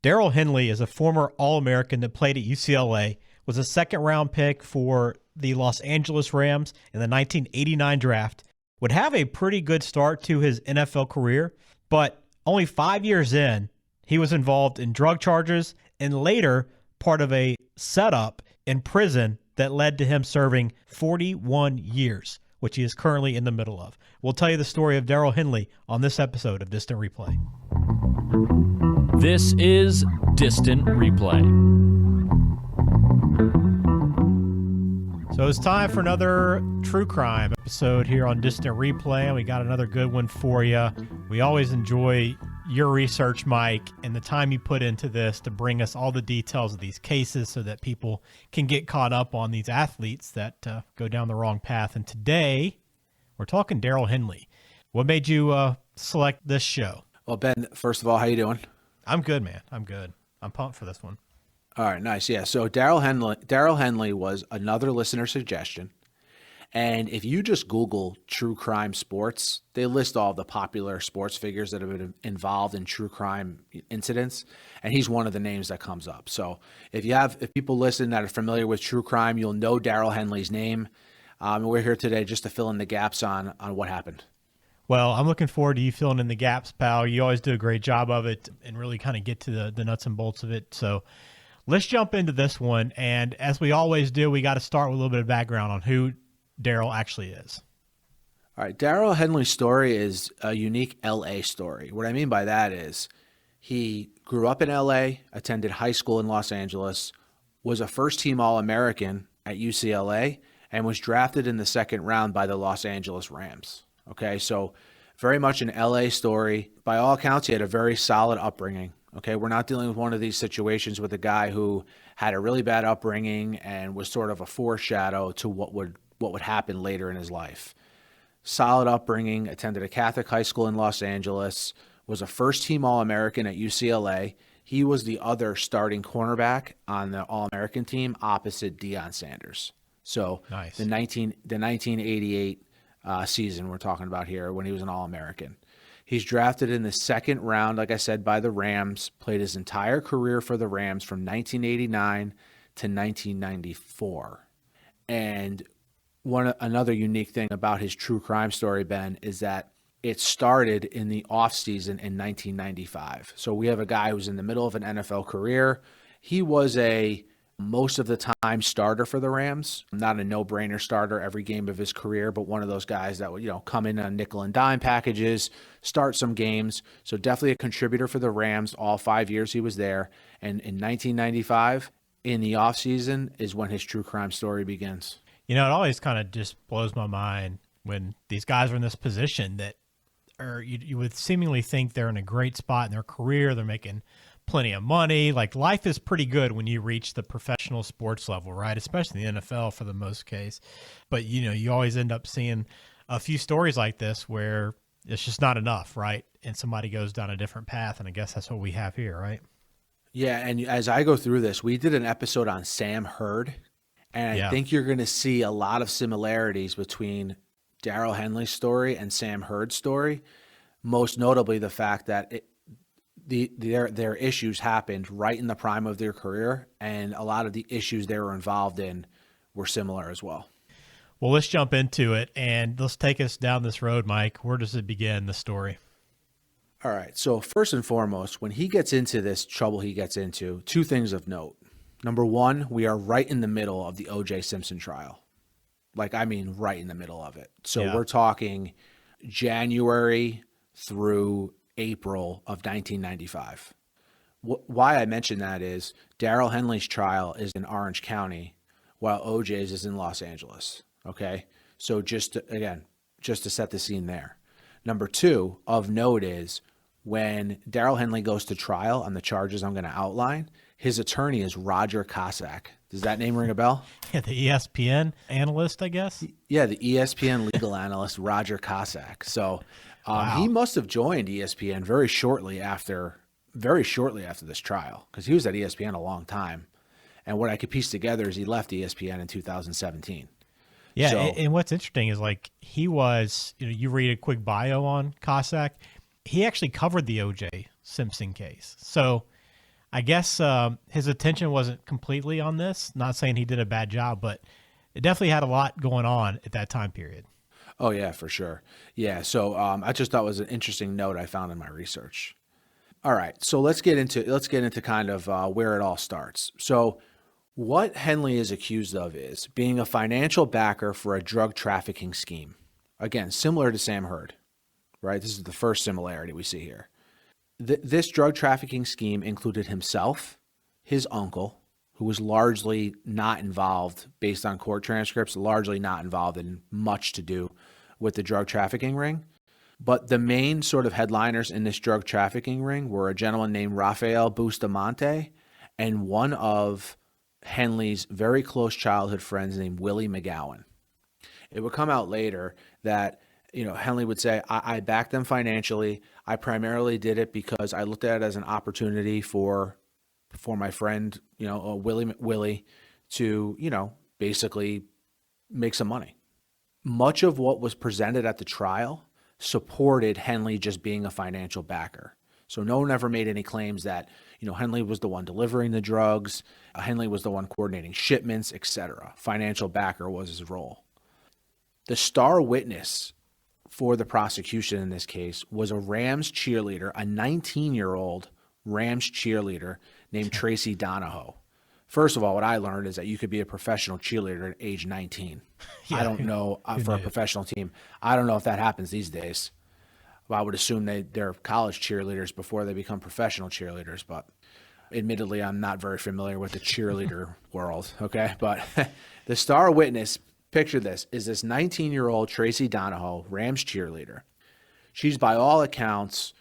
Darryl Henley is a former All-American that played at UCLA, was a second-round pick for the Los Angeles Rams in the 1989 draft, would have a pretty good start to his NFL career, but only 5 years in, he was involved in drug charges and later part of a setup in prison that led to him serving 41 years, which he is currently in the middle of. We'll tell you the story of Darryl Henley on this episode of Distant Replay. This is Distant Replay. So it's time for another true crime episode here on Distant Replay, and we got another good one for you. We always enjoy your research, Mike, and the time you put into this to bring us all the details of these cases so that people can get caught up on these athletes that go down the wrong path. And today, we're talking Darryl Henley. What made you select this show? Well, Ben, first of all, how you doing? I'm good, man. I'm good. I'm pumped for this one. All right, nice. Yeah, so Darryl Henley was another listener suggestion. And if you just Google true crime sports, they list all the popular sports figures that have been involved in true crime incidents, and he's one of the names that comes up. So if people listen that are familiar with true crime, you'll know Darryl Henley's name. We're here today just to fill in the gaps on what happened. Well, I'm looking forward to you filling in the gaps, pal. You always do a great job of it and really kind of get to the nuts and bolts of it. So let's jump into this one. And as we always do, we got to start with a little bit of background on who Darryl actually is. All right, Darryl Henley's story is a unique LA story. What I mean by that is he grew up in LA, attended high school in Los Angeles, was a first-team All-American at UCLA, and was drafted in the second round by the Los Angeles Rams. Okay, so very much an LA story. By all accounts, he had a very solid upbringing. Okay, we're not dealing with one of these situations with a guy who had a really bad upbringing and was sort of a foreshadow to what would happen later in his life. Solid upbringing, attended a Catholic high school in Los Angeles, was a first-team All-American at UCLA. He was the other starting cornerback on the All-American team opposite Deion Sanders. So nice. The 1988 season we're talking about here when he was an All-American. He's drafted in the second round, like I said, by the Rams, played his entire career for the Rams from 1989 to 1994. And another unique thing about his true crime story, Ben, is that it started in the offseason in 1995. So we have a guy who's in the middle of an NFL career. He was a most of the time starter for the Rams, not a no-brainer starter every game of his career, but one of those guys that would, come in on nickel and dime packages, start some games. So definitely a contributor for the Rams all 5 years he was there. And in 1995, in the offseason, is when his true crime story begins. It always kind of just blows my mind when these guys are in this position that you would seemingly think they're in a great spot in their career. They're making plenty of money. Like, life is pretty good when you reach the professional sports level, right? Especially the NFL for the most case. But, you always end up seeing a few stories like this where it's just not enough, right? And somebody goes down a different path. And I guess that's what we have here, right? Yeah. And as I go through this, we did an episode on Sam Hurd. And I think you're going to see a lot of similarities between Darryl Henley's story and Sam Hurd's story. Most notably the fact that their issues happened right in the prime of their career, and a lot of the issues they were involved in were similar as well. Well, let's jump into it, and let's take us down this road, Mike. Where does it begin, the story? All right. So first and foremost, when he gets into this trouble he gets into, two things of note. Number one, we are right in the middle of the O.J. Simpson trial. Right in the middle of it. So We're talking January through April of 1995. Why I mention that is Darryl Henley's trial is in Orange County, while OJ's is in Los Angeles. Okay, so just to set the scene there. Number two of note is when Darryl Henley goes to trial on the charges I'm going to outline, his attorney is Roger Cossack. Does that name ring a bell? Yeah, the ESPN analyst, I guess. Yeah, the ESPN legal analyst, Roger Cossack. So wow. He must have joined ESPN very shortly after this trial, because he was at ESPN a long time. And what I could piece together is he left ESPN in 2017. Yeah, and what's interesting is he was, you read a quick bio on Cossack, he actually covered the O.J. Simpson case. So I guess his attention wasn't completely on this. Not saying he did a bad job, but it definitely had a lot going on at that time period. Oh yeah, for sure. Yeah. So I just thought it was an interesting note I found in my research. All right. So let's get into kind of where it all starts. So what Henley is accused of is being a financial backer for a drug trafficking scheme. Again, similar to Sam Hurd, right? This is the first similarity we see here. This drug trafficking scheme included himself, his uncle, who was largely not involved, based on court transcripts, largely not involved in much to do with the drug trafficking ring. But the main sort of headliners in this drug trafficking ring were a gentleman named Rafael Bustamante and one of Henley's very close childhood friends named Willie McGowan. It would come out later that Henley would say, I backed them financially. I primarily did it because I looked at it as an opportunity for my friend, Willie to, basically make some money. Much of what was presented at the trial supported Henley just being a financial backer. So no one ever made any claims that, Henley was the one delivering the drugs, Henley was the one coordinating shipments, etc. Financial backer was his role. The star witness for the prosecution in this case was a Rams cheerleader, a 19-year-old Rams cheerleader named Tracy Donahoe. First of all, what I learned is that you could be a professional cheerleader at age 19. I don't know for a professional team. I don't know if that happens these days. Well, I would assume they're college cheerleaders before they become professional cheerleaders, but admittedly, I'm not very familiar with the cheerleader world, okay? But the star witness, picture this, is this 19-year-old Tracy Donahoe, Rams cheerleader. She's by all accounts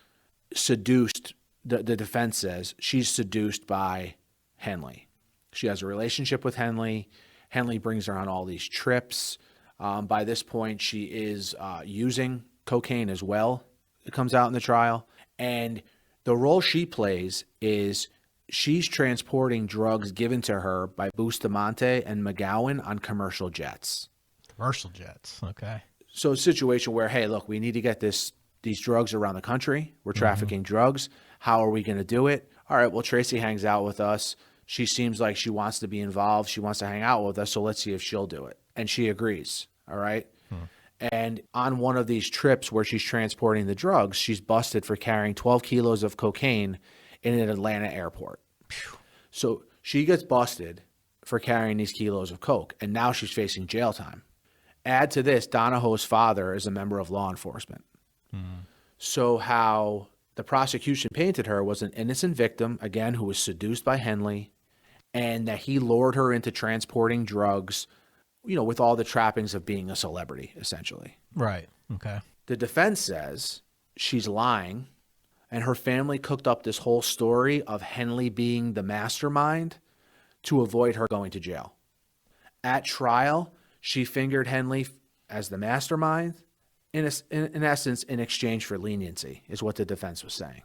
seduced, the defense says, she's seduced by Henley. She has a relationship with Henley. Henley brings her on all these trips. By this point, she is using cocaine as well. It comes out in the trial. And the role she plays is she's transporting drugs given to her by Bustamante and McGowan on commercial jets. Commercial jets, okay. So a situation where, hey, look, we need to get these drugs around the country. We're trafficking drugs. How are we going to do it? All right, well, Tracy hangs out with us. She seems like she wants to be involved. She wants to hang out with us, so let's see if she'll do it. And she agrees, all right? And on one of these trips where she's transporting the drugs, she's busted for carrying 12 kilos of cocaine in an Atlanta airport. So she gets busted for carrying these kilos of coke, and now she's facing jail time. Add to this, Donahoe's father is a member of law enforcement. So how the prosecution painted her was an innocent victim, again, who was seduced by Henley, and that he lured her into transporting drugs, with all the trappings of being a celebrity, essentially. Right. Okay. The defense says she's lying, and her family cooked up this whole story of Henley being the mastermind to avoid her going to jail. At trial, she fingered Henley as the mastermind, in essence, in exchange for leniency, is what the defense was saying.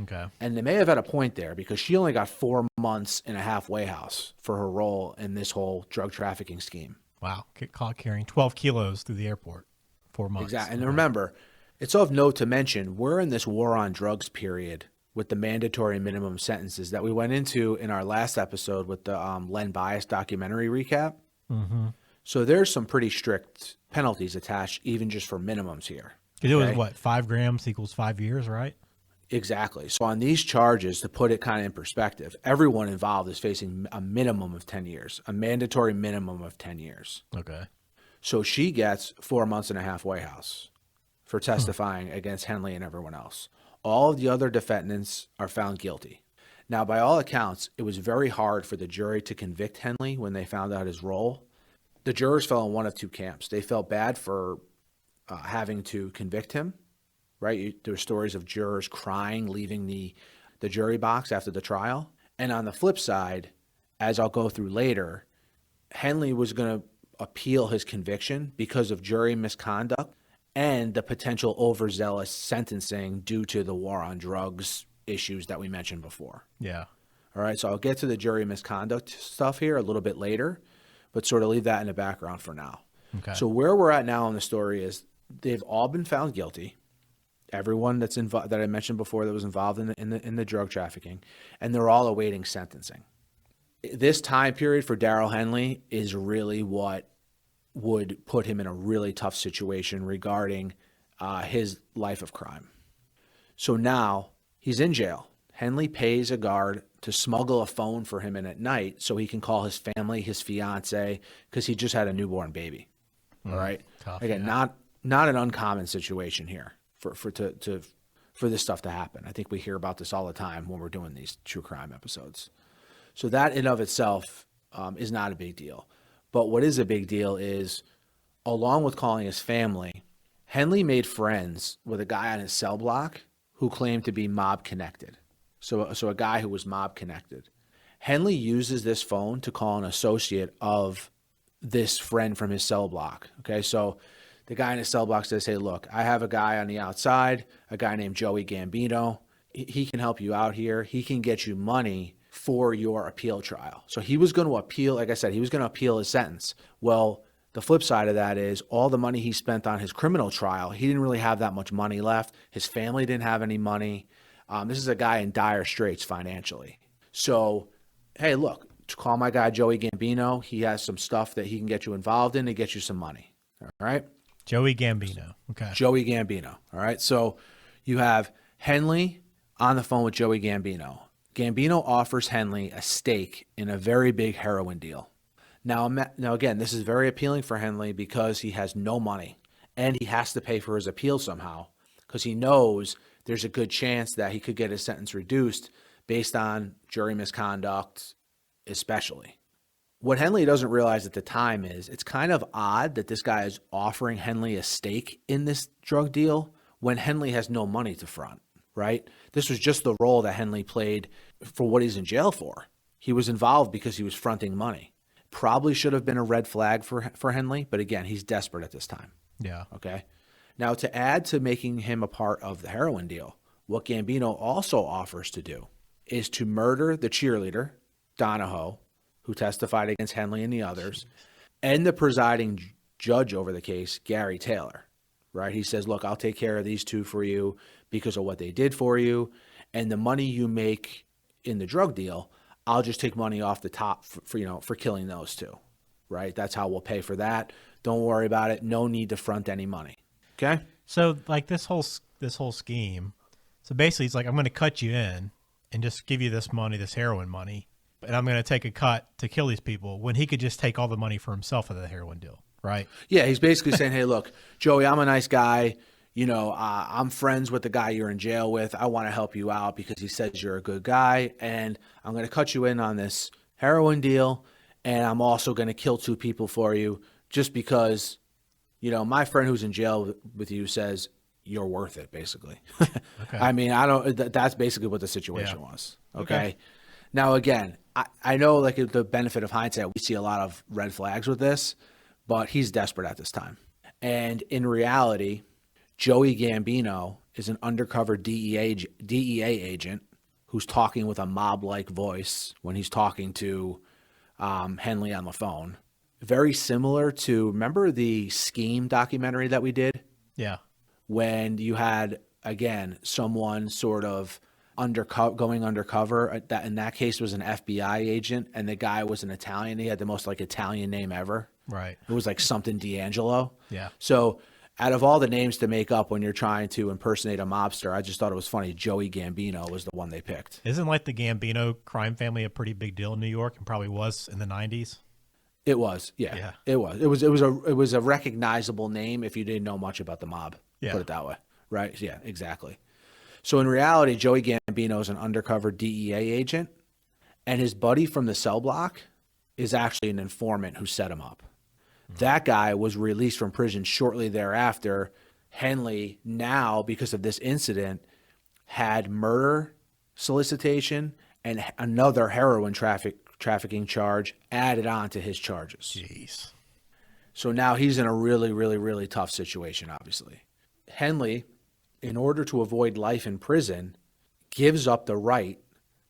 Okay. And they may have had a point there because she only got 4 months in a halfway house for her role in this whole drug trafficking scheme. Wow. Get caught carrying 12 kilos through the airport. 4 months. Exactly. And remember, it's of note to mention, we're in this war on drugs period with the mandatory minimum sentences that we went into in our last episode with the Len Bias documentary recap. So there's some pretty strict penalties attached, even just for minimums here. It was what, 5 grams equals 5 years, right? Exactly. So on these charges, to put it kind of in perspective, everyone involved is facing a minimum of 10 years, a mandatory minimum of 10 years. Okay. So she gets 4 months in a halfway house for testifying against Henley and everyone else. All of the other defendants are found guilty. Now, by all accounts, it was very hard for the jury to convict Henley when they found out his role. The jurors fell in one of two camps. They felt bad for having to convict him, right? There were stories of jurors crying, leaving the jury box after the trial. And on the flip side, as I'll go through later, Henley was going to appeal his conviction because of jury misconduct and the potential overzealous sentencing due to the war on drugs issues that we mentioned before. Yeah. All right, so I'll get to the jury misconduct stuff here a little bit later, but sort of leave that in the background for now. Okay. So where we're at now in the story is they've all been found guilty. everyone that's involved that I mentioned before that was involved in the drug trafficking, and they're all awaiting sentencing. This time period for Darryl Henley is really what would put him in a really tough situation regarding his life of crime. So now he's in jail. Henley pays a guard to smuggle a phone for him in at night so he can call his family, his fiance, because he just had a newborn baby. All right. Tough, Again, not an uncommon situation here for this stuff to happen. I think we hear about this all the time when we're doing these true crime episodes. So that in of itself is not a big deal. But what is a big deal is, along with calling his family, Henley made friends with a guy on his cell block who claimed to be mob connected. So a guy who was mob connected. Henley uses this phone to call an associate of this friend from his cell block. Okay, so the guy in his cell block says, hey, look, I have a guy on the outside, a guy named Joey Gambino. He can help you out here. He can get you money for your appeal trial. So he was going to appeal, like I said, he was going to appeal his sentence. Well, the flip side of that is all the money he spent on his criminal trial, he didn't really have that much money left. His family didn't have any money. This is a guy in dire straits financially. So, hey, look, call my guy Joey Gambino. He has some stuff that he can get you involved in to get you some money. All right? Joey Gambino. Okay. Joey Gambino. All right? So you have Henley on the phone with Joey Gambino. Gambino offers Henley a stake in a very big heroin deal. Now again, this is very appealing for Henley because he has no money and he has to pay for his appeal somehow because he knows there's a good chance that he could get his sentence reduced based on jury misconduct, especially. What Henley doesn't realize at the time is it's kind of odd that this guy is offering Henley a stake in this drug deal when Henley has no money to front, right? This was just the role that Henley played for what he's in jail for. He was involved because he was fronting money. Probably should have been a red flag for Henley, but again, he's desperate at this time. Yeah. Okay. Now, to add to making him a part of the heroin deal, what Gambino also offers to do is to murder the cheerleader, Donahoe, who testified against Henley and the others, and the presiding judge over the case, Gary Taylor, right? He says, look, I'll take care of these two for you because of what they did for you. And the money you make in the drug deal, I'll just take money off the top for killing those two, right? That's how we'll pay for that. Don't worry about it. No need to front any money. Okay. So like this whole scheme. So basically it's like, I'm going to cut you in and just give you this money, this heroin money, and I'm going to take a cut to kill these people when he could just take all the money for himself out of the heroin deal. Right. Yeah. He's basically saying, hey, look, Joey, I'm a nice guy. I'm friends with the guy you're in jail with. I want to help you out because he says you're a good guy, and I'm going to cut you in on this heroin deal, and I'm also going to kill two people for you just because, my friend who's in jail with you says you're worth it, basically. Okay. I mean, that's basically what the situation was. Okay. Now, again, I know like the benefit of hindsight, we see a lot of red flags with this, but he's desperate at this time. And in reality, Joey Gambino is an undercover DEA agent who's talking with a mob-like voice when he's talking to Henley on the phone. Very similar to, remember the Scheme documentary that we did? Yeah. When you had, again, someone sort of going undercover. That in that case was an FBI agent, and the guy was an Italian. He had the most like Italian name ever. Right. It was like something D'Angelo. Yeah. So out of all the names to make up when you're trying to impersonate a mobster, I just thought it was funny. Joey Gambino was the one they picked. Isn't like the Gambino crime family a pretty big deal in New York, and probably was in the 90s? It was, yeah. It was a recognizable name if you didn't know much about the mob. Yeah. Put it that way, right? Yeah, exactly. So in reality, Joey Gambino is an undercover DEA agent, and his buddy from the cell block is actually an informant who set him up. That guy was released from prison shortly thereafter. Henley, now, because of this incident, had murder solicitation and another heroin trafficking charge added on to his charges. Jeez. So now he's in a really, really, really tough situation, obviously. Henley, in order to avoid life in prison, gives up the right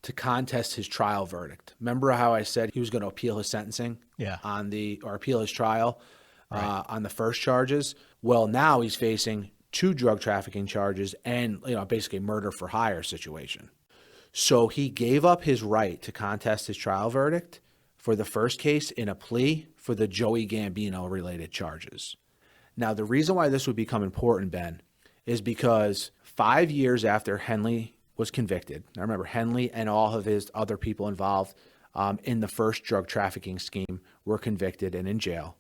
to contest his trial verdict. Remember how I said he was going to appeal his sentencing? Yeah. Or appeal his trial on the first charges? Well, now he's facing 2 drug trafficking charges, and basically murder for hire situation. So he gave up his right to contest his trial verdict for the first case in a plea for the Joey Gambino related charges. Now, the reason why this would become important, Ben, is because 5 years after Henley was convicted, I remember Henley and all of his other people involved in the first drug trafficking scheme were convicted and in jail.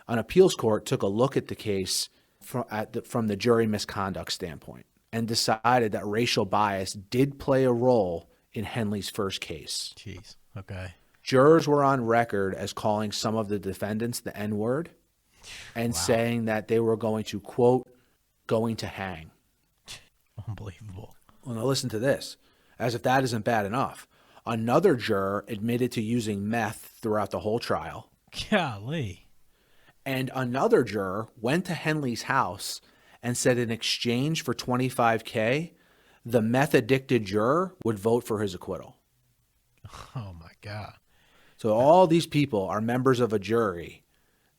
An appeals court took a look at the case from the jury misconduct standpoint and decided that racial bias did play a role in Henley's first case. Jeez. Okay. Jurors were on record as calling some of the defendants the N-word and saying that they were going to, quote, going to hang. Unbelievable. Well, now listen to this. As if that isn't bad enough. Another juror admitted to using meth throughout the whole trial. Golly. And another juror went to Henley's house and said in exchange for $25K, the meth-addicted juror would vote for his acquittal. Oh, my God. So all these people are members of a jury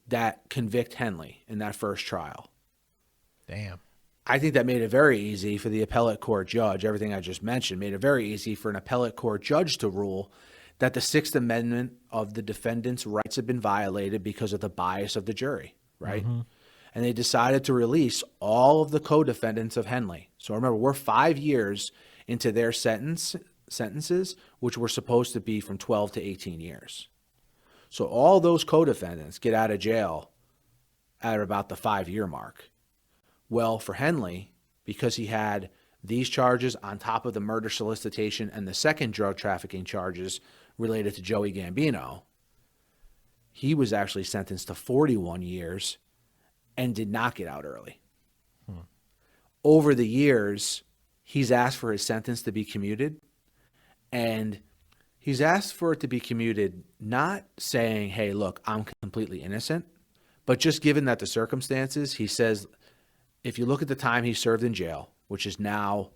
that convict Henley in that first trial. Damn. I think that made it very easy for the appellate court judge. Everything I just mentioned made it very easy for an appellate court judge to rule that the Sixth Amendment of the defendant's rights had been violated because of the bias of the jury, right? Mm-hmm. And they decided to release all of the co-defendants of Henley. So remember, we're 5 years into their sentences, which were supposed to be from 12 to 18 years. So all those co-defendants get out of jail at about the 5-year mark. Well, for Henley, because he had these charges on top of the murder solicitation and the second drug trafficking charges related to Joey Gambino, he was actually sentenced to 41 years and did not get out early. Over the years, he's asked for his sentence to be commuted, and he's asked for it to be commuted not saying, hey, look, I'm completely innocent, but just given that the circumstances, he says, if you look at the time he served in jail, which is now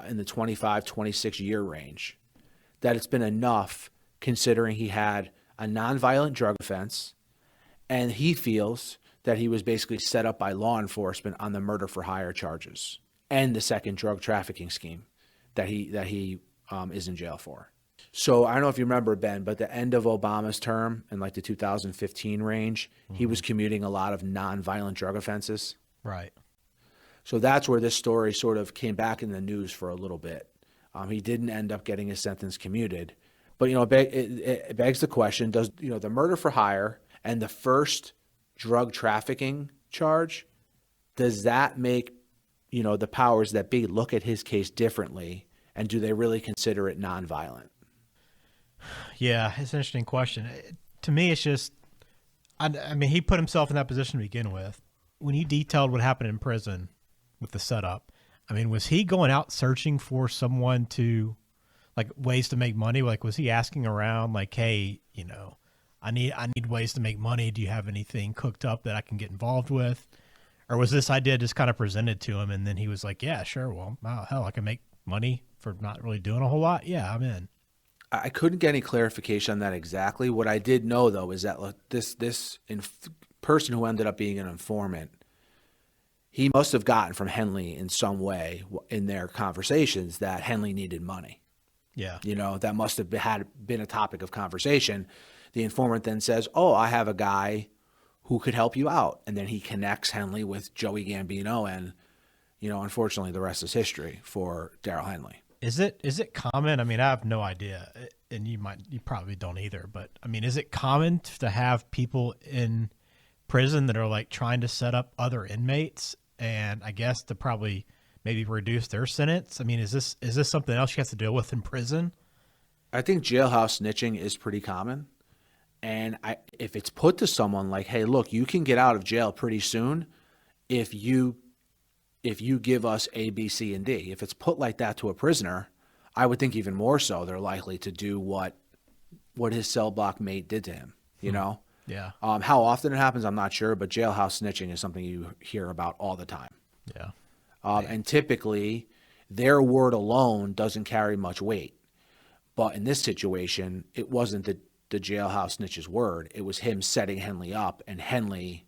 in the 25, 26-year range, that it's been enough considering he had a nonviolent drug offense, and he feels that he was basically set up by law enforcement on the murder for hire charges and the second drug trafficking scheme that he is in jail for. So I don't know if you remember, Ben, but the end of Obama's term in like the 2015 range, he was commuting a lot of nonviolent drug offenses. Right. So that's where this story sort of came back in the news for a little bit. He didn't end up getting his sentence commuted. But, it begs the question, does, the murder for hire and the first drug trafficking charge, does that make, the powers that be look at his case differently? And do they really consider it nonviolent? Yeah, it's an interesting question. To me, it's just, I mean, he put himself in that position to begin with. When you detailed what happened in prison with the setup, I mean, was he going out searching for someone to, like, ways to make money? Like, was he asking around, like, hey, I need ways to make money. Do you have anything cooked up that I can get involved with? Or was this idea just kind of presented to him and then he was like, yeah, sure. Well, hell, I can make money for not really doing a whole lot. Yeah, I'm in. I couldn't get any clarification on that exactly. What I did know, though, is that this person who ended up being an informant, he must have gotten from Henley in some way in their conversations that Henley needed money. Yeah. That must have been a topic of conversation. The informant then says, oh, I have a guy who could help you out. And then he connects Henley with Joey Gambino. And, unfortunately, the rest is history for Darryl Henley. Is it common? I mean, I have no idea, and you probably don't either, but I mean, is it common to have people in prison that are like trying to set up other inmates and I guess to probably maybe reduce their sentence? I mean, is this something else you have to deal with in prison? I think jailhouse snitching is pretty common. And if it's put to someone like, hey, look, you can get out of jail pretty soon if you give us A, B, C, and D. If it's put like that to a prisoner, I would think even more so they're likely to do what his cell block mate did to him, Yeah. How often it happens, I'm not sure, but jailhouse snitching is something you hear about all the time. Yeah. And typically, their word alone doesn't carry much weight. But in this situation, it wasn't the jailhouse snitch's word. It was him setting Henley up and Henley,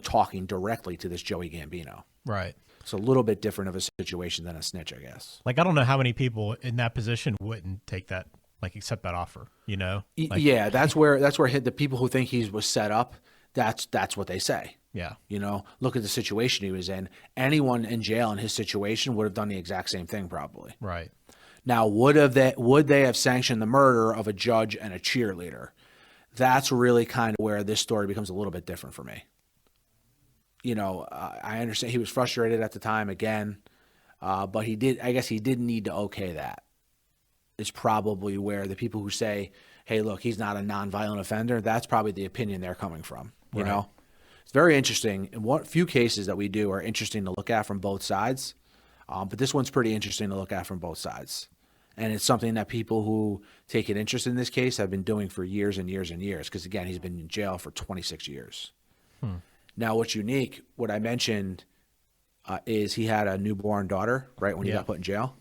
talking directly to this Joey Gambino. Right. It's a little bit different of a situation than a snitch, I guess. Like, I don't know how many people in that position wouldn't take that, like, accept that offer, you know? Like, Yeah, that's where the people who think he was set up, that's what they say. yeah. You know, look at the situation he was in. Anyone in jail in his situation would have done the exact same thing probably. Right. Now, would they have sanctioned the murder of a judge and a cheerleader? That's really kind of where this story becomes a little bit different for me. You know, I understand he was frustrated at the time again, but I guess he didn't need to okay that. Is probably where the people who say, hey, look, he's not a nonviolent offender, that's probably the opinion they're coming from. You know, it's very interesting. And what few cases that we do are interesting to look at from both sides. But this one's pretty interesting to look at from both sides. And it's something that people who take an interest in this case have been doing for years and years and years. Because, again, he's been in jail for 26 years. Now, what's unique, what I mentioned is he had a newborn daughter, right, when he got put in jail.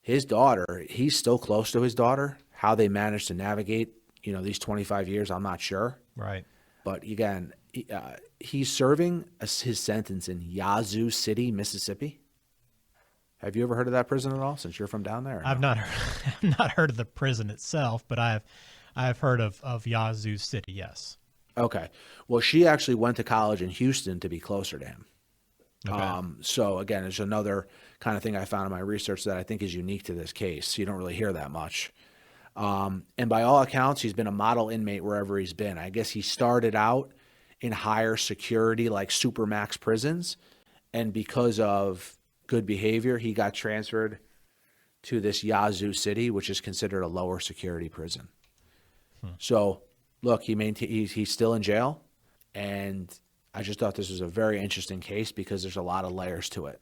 His daughter, he's still close to his daughter. How they managed to navigate, you know, these 25 years, I'm not sure. Right. But, again, he's serving his sentence in Yazoo City, Mississippi. Have you ever heard of that prison at all, since you're from down there? I've not heard of the prison itself, but I've heard of Yazoo City, yes. Okay. Well, she actually went to college in Houston to be closer to him. Okay. So, again, it's another kind of thing I found in my research that I think is unique to this case. You don't really hear that much. And by all accounts, he's been a model inmate wherever he's been. I guess he started out in higher security, like supermax prisons, and because of good behavior, he got transferred to this Yazoo City, which is considered a lower security prison. So, look, he's still in jail, and I just thought this was a very interesting case because there's a lot of layers to it.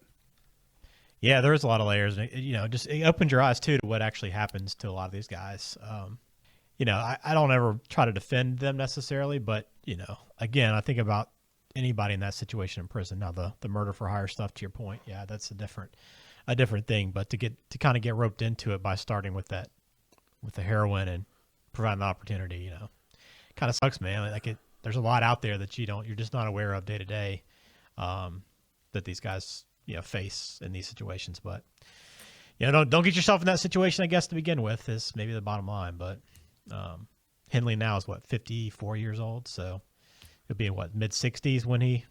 Yeah, there is a lot of layers. And you know, just it opened your eyes too to what actually happens to a lot of these guys. You know, I don't ever try to defend them necessarily, but you know, again, I think about anybody in that situation in prison. Now, the murder for hire stuff, to your point, yeah, that's a different thing. But to kind of get roped into it by starting with the heroin and providing the opportunity, you know, kind of sucks, man. Like there's a lot out there that you're just not aware of day to day, that these guys, you know, face in these situations. But you know, don't get yourself in that situation, I guess, to begin with, is maybe the bottom line. But Henley now is 54 years old, so he'll be in mid-60s when he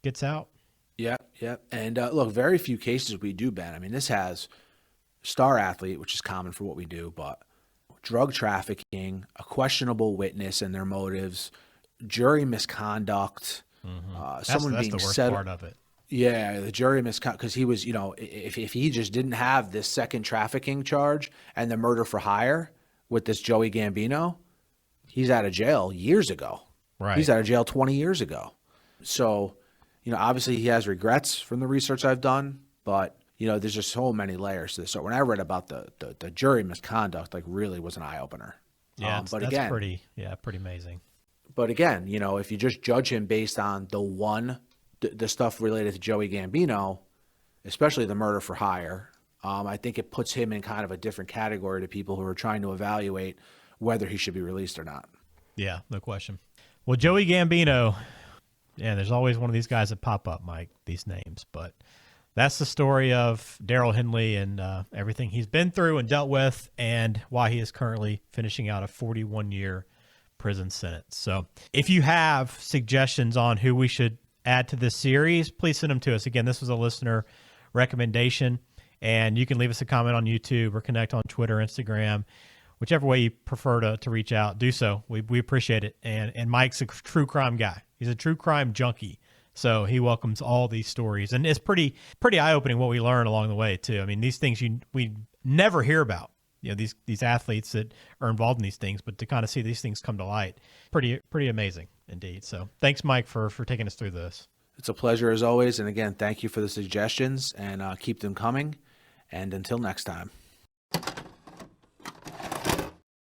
gets out. Yep. And look, very few cases we do, Ben. I mean, this has star athlete, which is common for what we do, but drug trafficking, a questionable witness and their motives, jury misconduct, someone that's being the worst set part of it. Yeah, the jury misconduct, because he was, you know, if he just didn't have this second trafficking charge and the murder for hire with this Joey Gambino, he's out of jail years ago. Right. He's out of jail 20 years ago. So, you know, obviously he has regrets from the research I've done, but, you know, there's just so many layers to this. So when I read about the jury misconduct, like, really was an eye-opener. Yeah, but that's again, pretty amazing. But again, you know, if you just judge him based on the stuff related to Joey Gambino, especially the murder for hire, I think it puts him in kind of a different category to people who are trying to evaluate whether he should be released or not. Yeah, no question. Well, Joey Gambino, yeah, there's always one of these guys that pop up, Mike, these names. But that's the story of Darryl Henley and everything he's been through and dealt with, and why he is currently finishing out a 41-year prison sentence. So if you have suggestions on who we should add to this series, please send them to us. Again, this was a listener recommendation, and you can leave us a comment on YouTube or connect on Twitter, Instagram, whichever way you prefer to reach out. Do so. We appreciate it. And Mike's a true crime guy. He's a true crime junkie, so he welcomes all these stories, and it's pretty eye-opening what we learn along the way too. I mean, these things we never hear about. You know, these athletes that are involved in these things, but to kind of see these things come to light, pretty amazing indeed. So thanks, Mike, for taking us through this. It's a pleasure as always. And again, thank you for the suggestions, and keep them coming. And until next time.